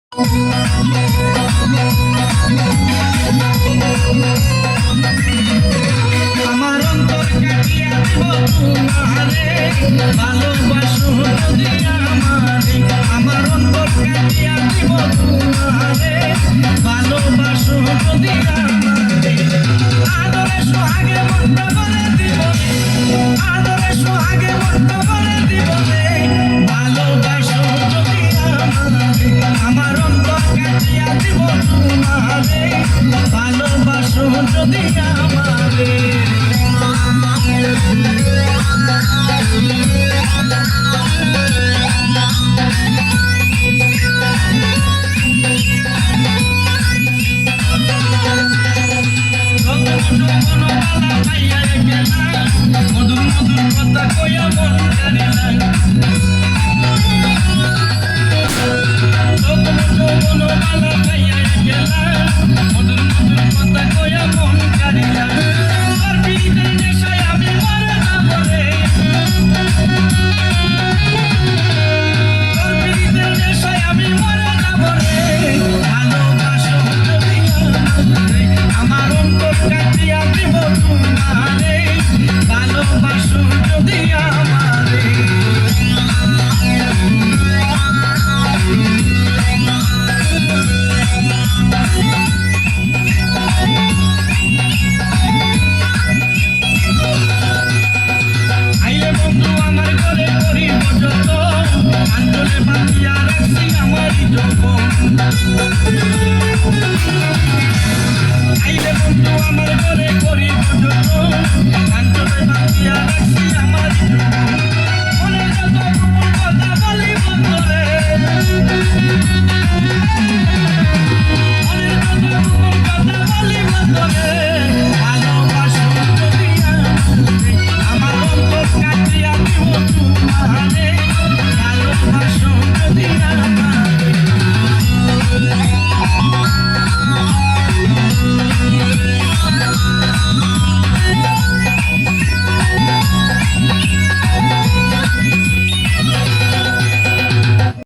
আমার অন্তর কাটিয়া দিব তোমারে, ভালোবাসো যদি আমারে। আমার অন্তর কাটিয়া দিব তোমারে, ভালোবাসো যদি আমারে। আদরে সোহাগে মনটা বলে দিব, আদরে সোহাগে মনটা বলে দিব, ভালোবাসো যদি আমারে। আমার অন্তর কাটিয়া দিব তোমারে, ভালোবাসো যদি আমারে। মধুর মধুর কথা কইয়া মন কারিলা, মনোবালা পাইয়া গেলা। মধুর মধুর কথা কইয়া মন কারিলা, আর পিড়িতের নেশায় আমি মরে যাব রে। আর পিড়িতের নেশায় আমি মরে যাব রে। ভালোবাসো যদি আমারে, আমার অন্তর কাটিয়া দিব তোমারে, ভালোবাসো যদি আমারে। আইলে বন্ধু আমার ঘরে করিব যত, আঞ্চলে বাঁধিয়া রাখছি আমারই যৌবন। আইলে বন্ধু আমার ঘরে করিব যত, আঞ্চলে বাঁধিয়া রাখছি আমারই যৌবন।